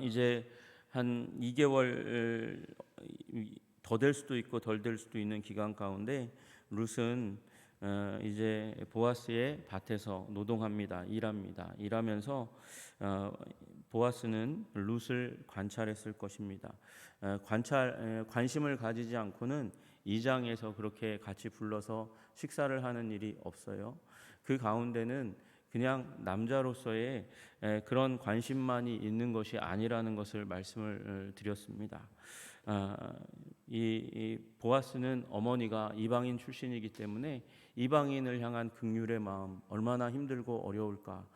이제 한 2개월 더 될 수도 있고 덜 될 수도 있는 기간 가운데 룻은 이제 보아스의 밭에서 노동합니다. 일하면서 보아스는 룻을 관찰했을 것입니다. 관심을 가지지 않고는 이 장에서 그렇게 같이 불러서 식사를 하는 일이 없어요. 그 가운데는 그냥 남자로서의 그런 관심만이 있는 것이 아니라는 것을 말씀을 드렸습니다. 이 보아스는 어머니가 이방인 출신이기 때문에 이방인을 향한 긍휼의 마음 얼마나 힘들고 어려울까.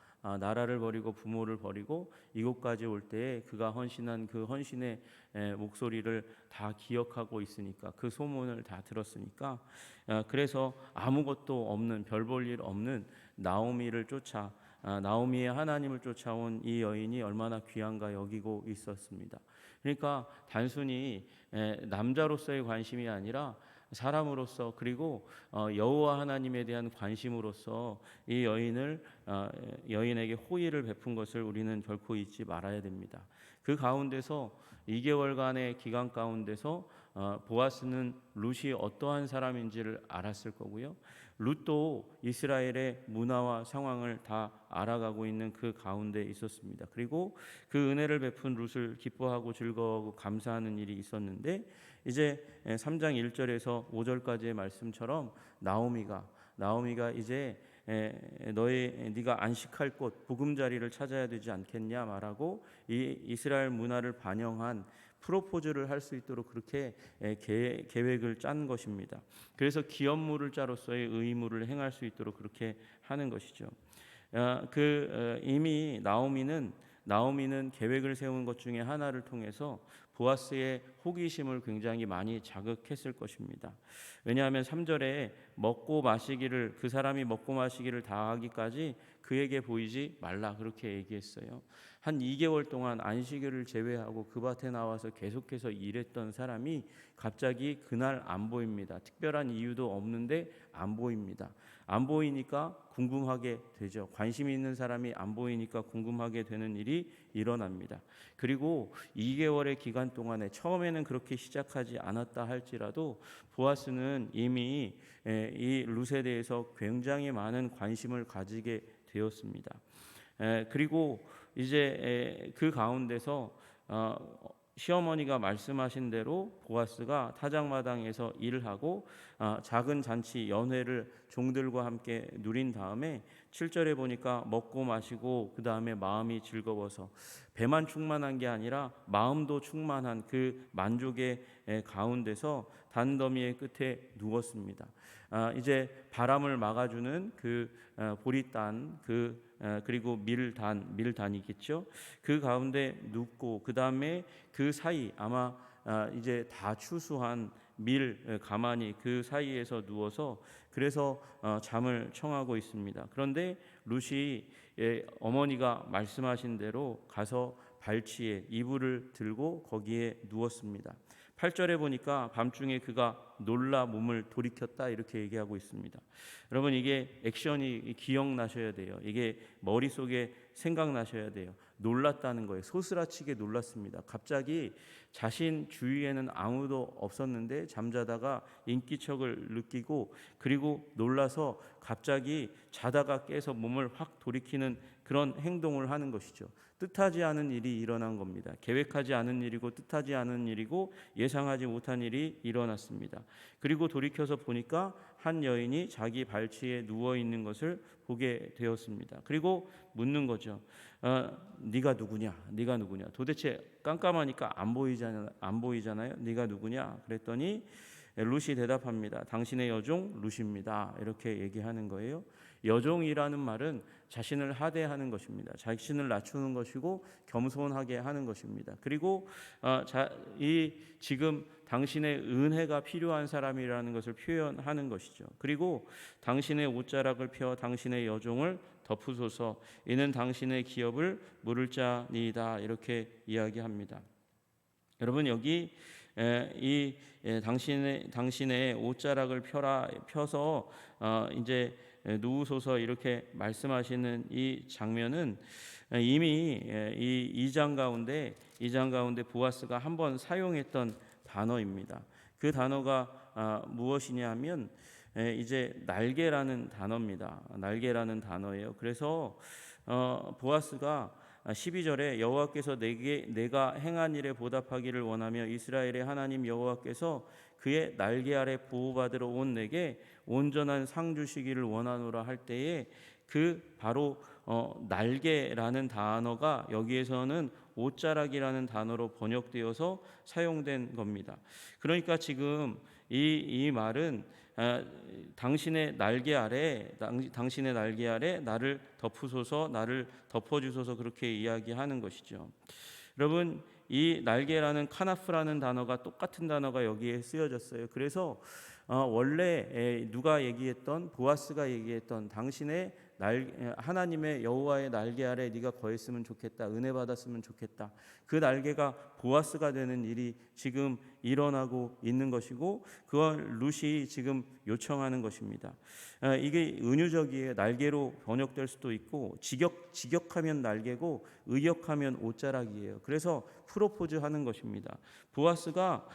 나라를 버리고 부모를 버리고 이곳까지 올 때에 그가 헌신한 그 헌신의 목소리를 다 기억하고 있으니까, 그 소문을 다 들었으니까, 그래서 아무것도 없는, 별 볼 일 없는 나오미를 쫓아 나오미의 하나님을 쫓아온 이 여인이 얼마나 귀한가 여기고 있었습니다. 그러니까 단순히 남자로서의 관심이 아니라 사람으로서, 그리고 여호와 하나님에 대한 관심으로서 이 여인에게 호의를 베푼 것을 우리는 결코 잊지 말아야 됩니다. 그 가운데서 2개월간의 기간 가운데서 보아스는 룻이 어떠한 사람인지를 알았을 거고요. 룻도 이스라엘의 문화와 상황을 다 알아가고 있는 그 가운데 있었습니다. 그리고 그 은혜를 베푼 룻을 기뻐하고 즐거워하고 감사하는 일이 있었는데, 이제 3장 1절에서 5절까지의 말씀처럼 나오미가 이제 네가 안식할 곳 보금자리를 찾아야 되지 않겠냐 말하고, 이 이스라엘 문화를 반영한 프로포즈를 할 수 있도록 그렇게 계획을 짠 것입니다. 그래서 기업물을 자로서의 의무를 행할 수 있도록 그렇게 하는 것이죠. 이미 나오미는 계획을 세운 것 중에 하나를 통해서 보아스의 호기심을 굉장히 많이 자극했을 것입니다. 왜냐하면 3절에 그 사람이 먹고 마시기를 다하기까지 그에게 보이지 말라 그렇게 얘기했어요. 한 2개월 동안 안식일을 제외하고 그 밭에 나와서 계속해서 일했던 사람이 갑자기 그날 안 보입니다. 특별한 이유도 없는데 안 보입니다. 안 보이니까 궁금하게 되죠. 관심 있는 사람이 안 보이니까 궁금하게 되는 일이 일어납니다. 그리고 2개월의 기간 동안에 처음에는 그렇게 시작하지 않았다 할지라도 보아스는 이미 이 룻에 대해서 굉장히 많은 관심을 가지게 되었습니다. 그리고 이제 그 가운데서 시어머니가 말씀하신 대로 보아스가 타작마당에서 일을 하고 작은 잔치 연회를 종들과 함께 누린 다음에 7절에 보니까 먹고 마시고 그 다음에 마음이 즐거워서, 배만 충만한 게 아니라 마음도 충만한 그 만족의 가운데서 단더미의 끝에 누웠습니다. 이제 바람을 막아주는 그 보리단, 그리고 밀단이겠죠. 그 가운데 눕고, 그 다음에 그 사이 아마 이제 다 추수한 가마니 그 사이에서 누워서 그래서 잠을 청하고 있습니다. 그런데 룻이 어머니가 말씀하신 대로 가서 발치에 이불을 들고 거기에 누웠습니다. 8절에 보니까 밤중에 그가 놀라 몸을 돌이켰다 이렇게 얘기하고 있습니다. 여러분, 이게 액션이 기억나셔야 돼요. 이게 머릿속에 생각나셔야 돼요. 놀랐다는 거예요. 소스라치게 놀랐습니다. 갑자기 자신 주위에는 아무도 없었는데 잠자다가 인기척을 느끼고, 그리고 놀라서 갑자기 자다가 깨서 몸을 확 돌이키는 그런 행동을 하는 것이죠. 뜻하지 않은 일이 일어난 겁니다. 계획하지 않은 일이고 뜻하지 않은 일이고 예상하지 못한 일이 일어났습니다. 그리고 돌이켜서 보니까 한 여인이 자기 발치에 누워 있는 것을 보게 되었습니다. 그리고 묻는 거죠. 네가 누구냐? 도대체 깜깜하니까 안 보이잖아요. 네가 누구냐? 그랬더니 룻이 대답합니다. 당신의 여종 룻입니다. 이렇게 얘기하는 거예요. 여종이라는 말은 자신을 하대하는 것입니다. 자신을 낮추는 것이고 겸손하게 하는 것입니다. 그리고 지금 당신의 은혜가 필요한 사람이라는 것을 표현하는 것이죠. 그리고 당신의 옷자락을 펴 당신의 여종을 덮으소서, 이는 당신의 기업을 물을 자니이다 이렇게 이야기합니다. 여러분, 여기 당신의 옷자락을 펴서 이제 누우소서 이렇게 말씀하시는 이 장면은 이미 이 장 가운데 보아스가 한번 사용했던 단어입니다. 그 단어가 무엇이냐 하면 이제 날개라는 단어입니다. 날개라는 단어예요. 그래서 보아스가 12절에 여호와께서 내가 행한 일에 보답하기를 원하며 이스라엘의 하나님 여호와께서 그의 날개 아래 보호받으러 온 내게 온전한 상 주시기를 원하노라 할 때에 그 바로 날개라는 단어가 여기에서는 옷자락이라는 단어로 번역되어서 사용된 겁니다. 그러니까 지금 이 말은 당신의 날개 아래 나를 덮으소서, 나를 덮어주소서 그렇게 이야기하는 것이죠. 여러분, 이 날개라는 카나프라는 단어가 똑같은 단어가 여기에 쓰여졌어요. 그래서 원래 누가 얘기했던 보아스가 얘기했던 당신의 하나님의 여호와의 날개 아래 네가 거했으면 좋겠다, 은혜 받았으면 좋겠다. 그 날개가 보아스가 되는 일이 지금 일어나고 있는 것이고 그걸 룻이 지금 요청하는 것입니다. 이게 은유적이에요. 날개로 번역될 수도 있고 직역하면 날개고 의역하면 옷자락이에요. 그래서 프로포즈하는 것입니다. 보아스가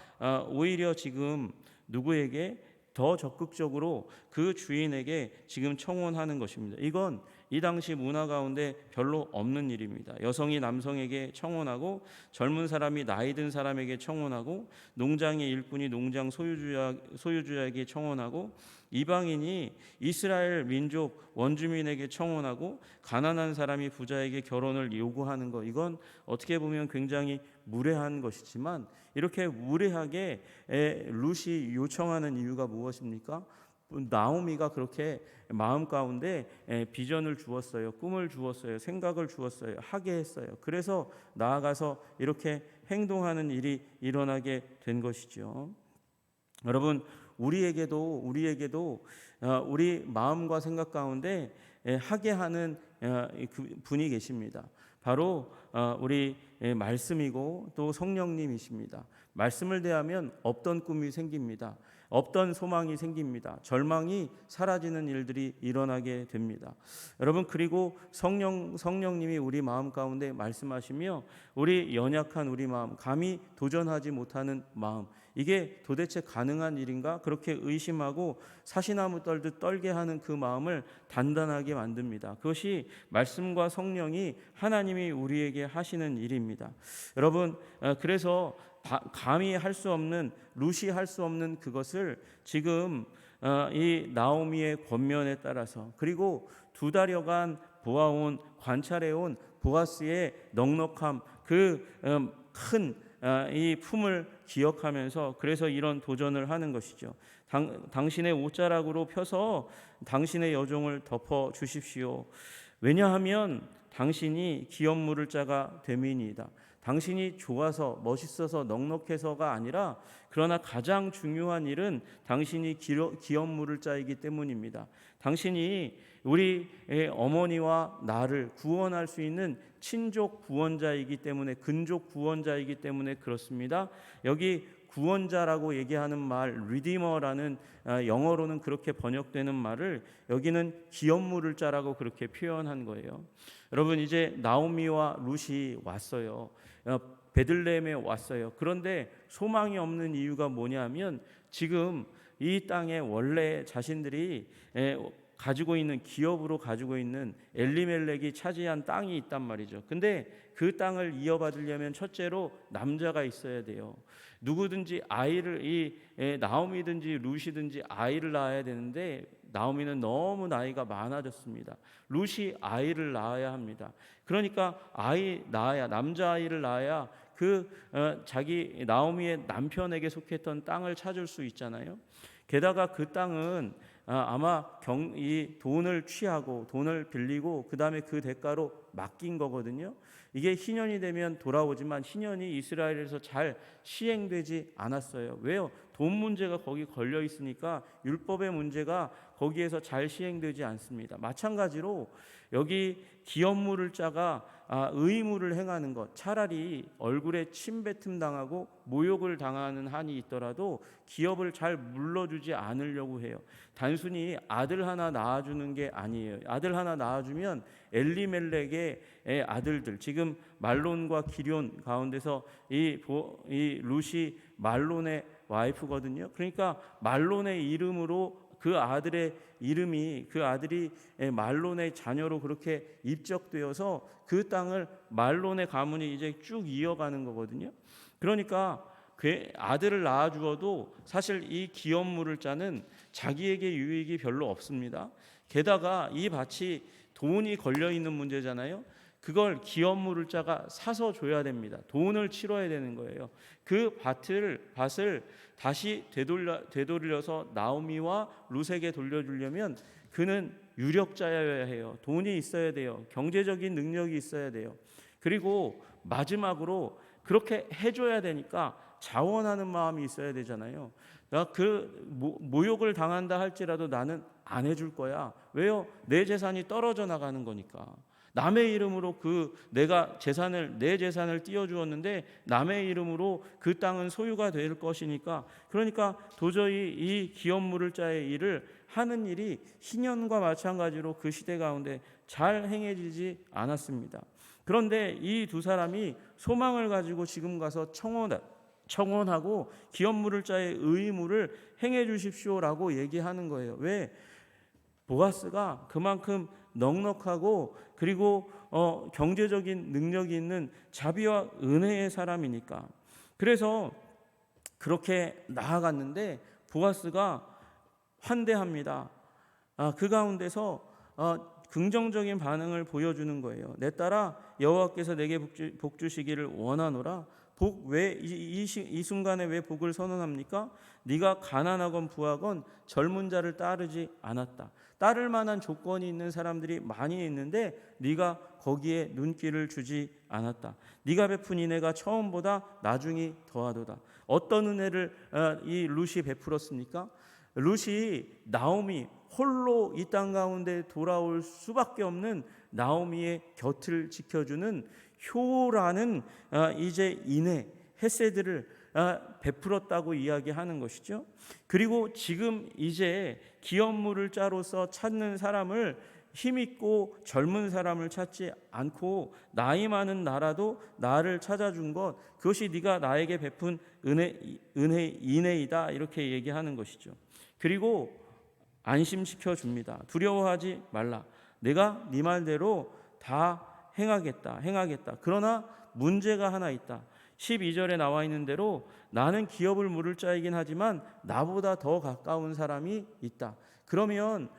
오히려 지금 누구에게 더 적극적으로 그 주인에게 지금 청혼하는 것입니다. 이건 이 당시 문화 가운데 별로 없는 일입니다. 여성이 남성에게 청혼하고 젊은 사람이 나이 든 사람에게 청혼하고 농장의 일꾼이 농장 소유주에게 청혼하고 이방인이 이스라엘 민족 원주민에게 청혼하고 가난한 사람이 부자에게 결혼을 요구하는 것, 이건 어떻게 보면 굉장히 무례한 것이지만 이렇게 무례하게 룻이 요청하는 이유가 무엇입니까? 나오미가 그렇게 마음 가운데 비전을 주었어요. 꿈을 주었어요. 생각을 주었어요. 하게 했어요. 그래서 나아가서 이렇게 행동하는 일이 일어나게 된 것이죠. 여러분, 우리에게도 우리 마음과 생각 가운데 하게 하는 그 분이 계십니다. 바로 우리 말씀이고 또 성령님이십니다. 말씀을 대하면 없던 꿈이 생깁니다. 없던 소망이 생깁니다. 절망이 사라지는 일들이 일어나게 됩니다. 여러분, 그리고 성령님이 우리 마음 가운데 말씀하시며 우리 연약한 우리 마음, 감히 도전하지 못하는 마음, 이게 도대체 가능한 일인가? 그렇게 의심하고 사시나무 떨듯 떨게 하는 그 마음을 단단하게 만듭니다. 그것이 말씀과 성령이 하나님이 우리에게 하시는 일입니다. 여러분, 그래서 감히 할 수 없는, 룻이 할 수 없는 그것을 지금 이 나오미의 권면에 따라서, 그리고 2달여간 보아온, 관찰해온 보아스의 넉넉함, 그 큰 이 품을 기억하면서 그래서 이런 도전을 하는 것이죠. 당신의 옷자락으로 펴서 당신의 여종을 덮어 주십시오. 왜냐하면 당신이 기업 물을 자가 됨이니이다. 당신이 좋아서 멋있어서 넉넉해서가 아니라 그러나 가장 중요한 일은 당신이 기업 물을 자이기 때문입니다. 당신이 우리 어머니와 나를 구원할 수 있는 친족 구원자이기 때문에, 근족 구원자이기 때문에 그렇습니다. 여기 구원자라고 얘기하는 말, 리디머라는 영어로는 그렇게 번역되는 말을 여기는 기업 물을 자라고 그렇게 표현한 거예요. 여러분, 이제 나오미와 룻이 왔어요. 베들레헴에 왔어요. 그런데 소망이 없는 이유가 뭐냐면 지금 이 땅에 원래 자신들이 가지고 있는, 기업으로 가지고 있는 엘리멜렉이 차지한 땅이 있단 말이죠. 근데 그 땅을 이어받으려면 첫째로 남자가 있어야 돼요. 누구든지 나오미든지 룻이든지 아이를 낳아야 되는데 나오미는 너무 나이가 많아졌습니다. 룻이 아이를 낳아야 합니다. 그러니까 남자아이를 낳아야 자기 나오미의 남편에게 속했던 땅을 찾을 수 있잖아요. 게다가 그 땅은 아마 이 돈을 취하고 돈을 빌리고 그 다음에 그 대가로 맡긴 거거든요. 이게 희년이 되면 돌아오지만 희년이 이스라엘에서 잘 시행되지 않았어요. 왜요? 돈 문제가 거기 걸려 있으니까 율법의 문제가 거기에서 잘 시행되지 않습니다. 마찬가지로 여기 기업물을 짜가 의무를 행하는 것, 차라리 얼굴에 침뱉음 당하고 모욕을 당하는 한이 있더라도 기업을 잘 물러주지 않으려고 해요. 단순히 아들 하나 낳아주는 게 아니에요. 아들 하나 낳아주면 엘리멜렉의 아들들, 지금 말론과 기럨 가운데서 이 룻이 말론의 와이프거든요. 그러니까 말론의 이름으로 그 아들의 이름이, 그 아들이 말론의 자녀로 그렇게 입적되어서 그 땅을 말론의 가문이 이제 쭉 이어가는 거거든요. 그러니까 아들을 낳아 주어도 사실 이 기업물을 짜는 자기에게 유익이 별로 없습니다. 게다가 이 밭이 돈이 걸려 있는 문제잖아요. 그걸 기업물을 짜가 사서 줘야 됩니다. 돈을 치러야 되는 거예요. 그 밭을 다시 되돌려서 나오미와 룻에게 돌려주려면 그는 유력자여야 해요. 돈이 있어야 돼요. 경제적인 능력이 있어야 돼요. 그리고 마지막으로 그렇게 해줘야 되니까 자원하는 마음이 있어야 되잖아요. 나 그 모욕을 당한다 할지라도 나는 안 해줄 거야. 왜요? 내 재산이 떨어져 나가는 거니까. 남의 이름으로 내 재산을 띄워주었는데 남의 이름으로 그 땅은 소유가 될 것이니까, 그러니까 도저히 이 기업물을 짜의 일을 하는 일이 희년과 마찬가지로 그 시대 가운데 잘 행해지지 않았습니다. 그런데 이 두 사람이 소망을 가지고 지금 가서 청원하고 기업물을 짜의 의무를 행해 주십시오라고 얘기하는 거예요. 왜? 보아스가 그만큼 넉넉하고 그리고 경제적인 능력이 있는 자비와 은혜의 사람이니까. 그래서 그렇게 나아갔는데 보아스가 환대합니다. 그 가운데서 긍정적인 반응을 보여주는 거예요. 내 딸아, 여호와께서 내게 복 주시기를 원하노라. 이 순간에 왜 복을 선언합니까? 네가 가난하건 부하건 젊은 자를 따르지 않았다. 따를 만한 조건이 있는 사람들이 많이 있는데 네가 거기에 눈길을 주지 않았다. 네가 베푼 은혜가 처음보다 나중이 더하도다. 어떤 은혜를 이 룻이 베풀었습니까? 룻이 나오미, 홀로 이 땅 가운데 돌아올 수밖에 없는 나오미의 곁을 지켜주는 효라는 이제 인애, 헤세드를 베풀었다고 이야기하는 것이죠. 그리고 지금 이제 기업물을 짜로서 찾는 사람을, 힘있고 젊은 사람을 찾지 않고 나이 많은 나라도 나를 찾아준 것, 그것이 네가 나에게 베푼 인애이다, 이렇게 얘기하는 것이죠. 그리고 안심시켜 줍니다. 두려워하지 말라. 내가 네 말대로 다 행하겠다. 그러나 문제가 하나 있다. 12절에 나와 있는 대로 나는 기업을 물을 자이긴 하지만 나보다 더 가까운 사람이 있다. 그러면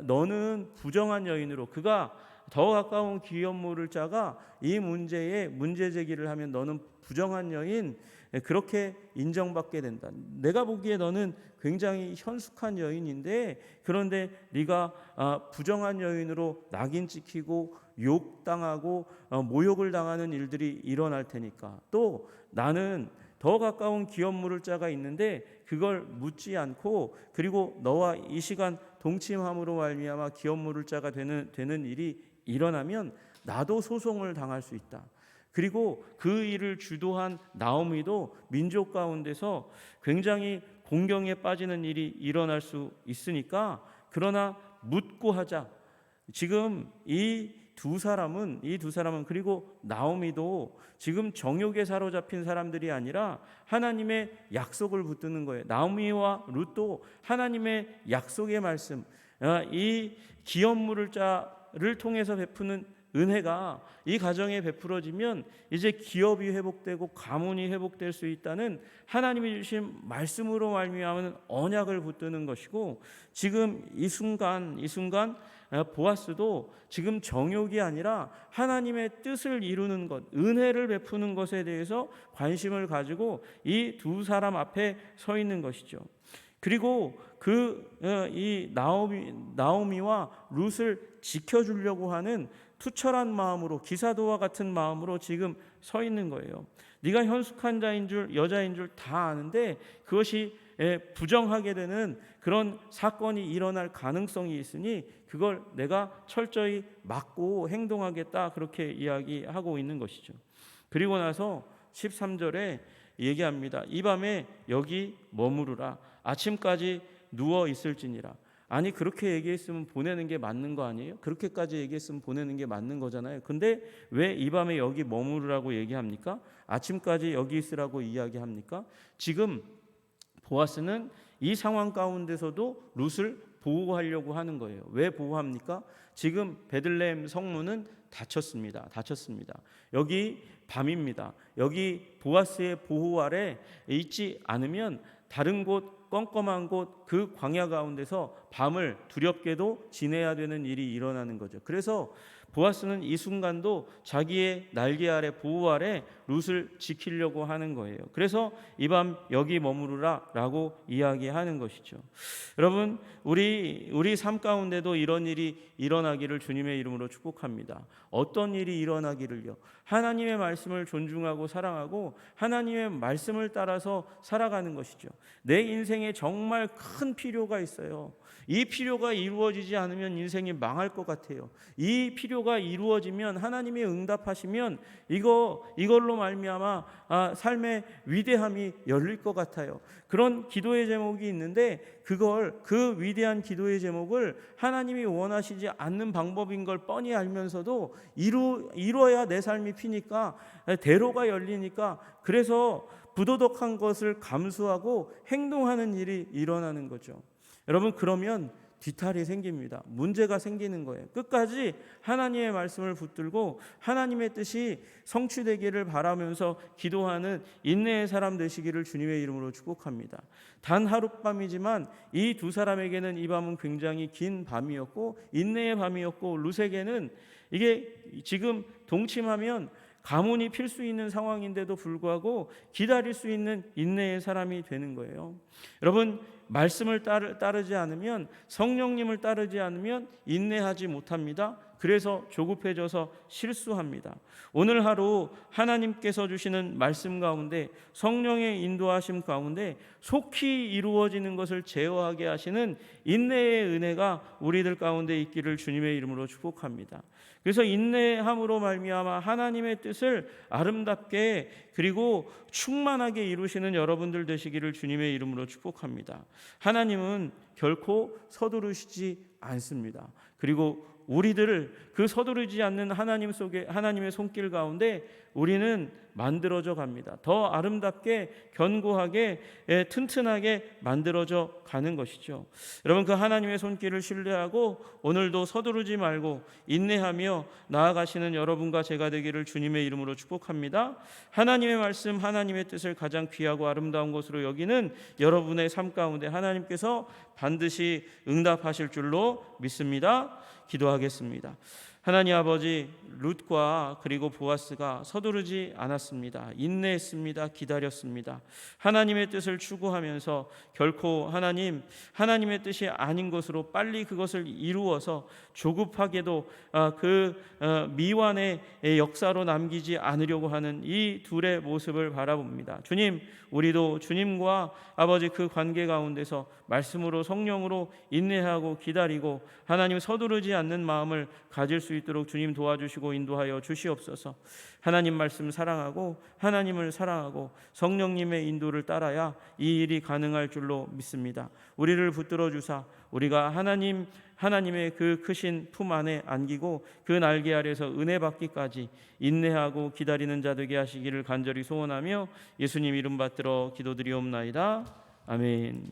너는 부정한 여인으로, 그가 더 가까운 기업 물을 자가 이 문제에 문제 제기를 하면 너는 부정한 여인, 그렇게 인정받게 된다. 내가 보기에 너는 굉장히 현숙한 여인인데, 그런데 네가 부정한 여인으로 낙인 찍히고 욕당하고 모욕을 당하는 일들이 일어날 테니까. 또 나는 더 가까운 기업 물을 자가 있는데 그걸 묻지 않고, 그리고 너와 이 시간 동침함으로 말미암아 기업 물을 자가 되는 일이 일어나면 나도 소송을 당할 수 있다. 그리고 그 일을 주도한 나오미도 민족 가운데서 굉장히 공경에 빠지는 일이 일어날 수 있으니까, 그러나 묻고 하자. 지금 이 두 사람은 그리고 나오미도 지금 정욕에 사로잡힌 사람들이 아니라 하나님의 약속을 붙드는 거예요. 나오미와 룻도 하나님의 약속의 말씀, 이 기업 물을 자를 통해서 베푸는 은혜가 이 가정에 베풀어지면 이제 기업이 회복되고 가문이 회복될 수 있다는 하나님이 주신 말씀으로 말미암은 언약을 붙드는 것이고, 지금 이 순간 보아스도 지금 정욕이 아니라 하나님의 뜻을 이루는 것, 은혜를 베푸는 것에 대해서 관심을 가지고 이 두 사람 앞에 서 있는 것이죠. 그리고 이 나오미와 룻을 지켜주려고 하는 투철한 마음으로, 기사도와 같은 마음으로 지금 서 있는 거예요. 네가 현숙한 자인 줄, 여자인 줄 다 아는데 그것이 부정하게 되는 그런 사건이 일어날 가능성이 있으니 그걸 내가 철저히 막고 행동하겠다, 그렇게 이야기하고 있는 것이죠. 그리고 나서 13절에 얘기합니다. 이 밤에 여기 머무르라. 아침까지 누워 있을지니라. 아니, 그렇게 얘기했으면 보내는 게 맞는 거 아니에요? 그렇게까지 얘기했으면 보내는 게 맞는 거잖아요. 근데 왜 이 밤에 여기 머무르라고 얘기합니까? 아침까지 여기 있으라고 이야기합니까? 지금 보아스는 이 상황 가운데서도 룻을 보호하려고 하는 거예요. 왜 보호합니까? 지금 베들레헴 성문은 닫혔습니다. 여기 밤입니다. 여기 보아스의 보호 아래 있지 않으면 다른 곳, 껌껌한 곳, 그 광야 가운데서 밤을 두렵게도 지내야 되는 일이 일어나는 거죠. 그래서 보아스는 이 순간도 자기의 날개 아래, 보호 아래 룻을 지키려고 하는 거예요. 그래서 이 밤 여기 머무르라 라고 이야기하는 것이죠. 여러분, 우리 삶 가운데도 이런 일이 일어나기를 주님의 이름으로 축복합니다. 어떤 일이 일어나기를요? 하나님의 말씀을 존중하고 사랑하고 하나님의 말씀을 따라서 살아가는 것이죠. 내 인생에 정말 큰 필요가 있어요. 이 필요가 이루어지지 않으면 인생이 망할 것 같아요. 이 필요가 이루어지면, 하나님이 응답하시면 이걸로 말미암아 삶의 위대함이 열릴 것 같아요. 그런 기도의 제목이 있는데 그 위대한 기도의 제목을 하나님이 원하시지 않는 방법인 걸 뻔히 알면서도 이루어야 내 삶이 피니까, 대로가 열리니까, 그래서 부도덕한 것을 감수하고 행동하는 일이 일어나는 거죠. 여러분, 그러면 뒤탈이 생깁니다. 문제가 생기는 거예요. 끝까지 하나님의 말씀을 붙들고 하나님의 뜻이 성취되기를 바라면서 기도하는 인내의 사람 되시기를 주님의 이름으로 축복합니다. 단 하룻밤이지만 이 두 사람에게는 이 밤은 굉장히 긴 밤이었고 인내의 밤이었고, 룻에게는 이게 지금 동침하면 가문이 필 수 있는 상황인데도 불구하고 기다릴 수 있는 인내의 사람이 되는 거예요. 여러분, 말씀을 따르지 않으면, 성령님을 따르지 않으면 인내하지 못합니다. 그래서 조급해져서 실수합니다. 오늘 하루 하나님께서 주시는 말씀 가운데, 성령의 인도하심 가운데 속히 이루어지는 것을 제어하게 하시는 인내의 은혜가 우리들 가운데 있기를 주님의 이름으로 축복합니다. 그래서 인내함으로 말미암아 하나님의 뜻을 아름답게 그리고 충만하게 이루시는 여러분들 되시기를 주님의 이름으로 축복합니다. 하나님은 결코 서두르시지 않습니다. 그리고 우리들을 그 서두르지 않는 하나님 속에, 하나님의 손길 가운데 우리는 만들어져 갑니다. 더 아름답게, 견고하게, 튼튼하게 만들어져 가는 것이죠. 여러분, 그 하나님의 손길을 신뢰하고 오늘도 서두르지 말고 인내하며 나아가시는 여러분과 제가 되기를 주님의 이름으로 축복합니다. 하나님의 말씀, 하나님의 뜻을 가장 귀하고 아름다운 것으로 여기는 여러분의 삶 가운데 하나님께서 반드시 응답하실 줄로 믿습니다. 기도하겠습니다. 하나님 아버지, 룻과 그리고 보아스가 서두르지 않았습니다. 인내했습니다. 기다렸습니다. 하나님의 뜻을 추구하면서 결코 하나님의 뜻이 아닌 것으로 빨리 그것을 이루어서 조급하게도 미완의 역사로 남기지 않으려고 하는 이 둘의 모습을 바라봅니다. 주님, 우리도 주님과 아버지 그 관계 가운데서 말씀으로, 성령으로 인내하고 기다리고 하나님 서두르지 않는 마음을 가질 수 있도록 주님 도와주시고 인도하여 주시옵소서. 하나님 말씀 사랑하고 하나님을 사랑하고 성령님의 인도를 따라야 이 일이 가능할 줄로 믿습니다. 우리를 붙들어 주사 우리가 하나님의 그 크신 품 안에 안기고 그 날개 아래서 은혜 받기까지 인내하고 기다리는 자 되게 하시기를 간절히 소원하며 예수님 이름 받들어 기도드리옵나이다. 아멘.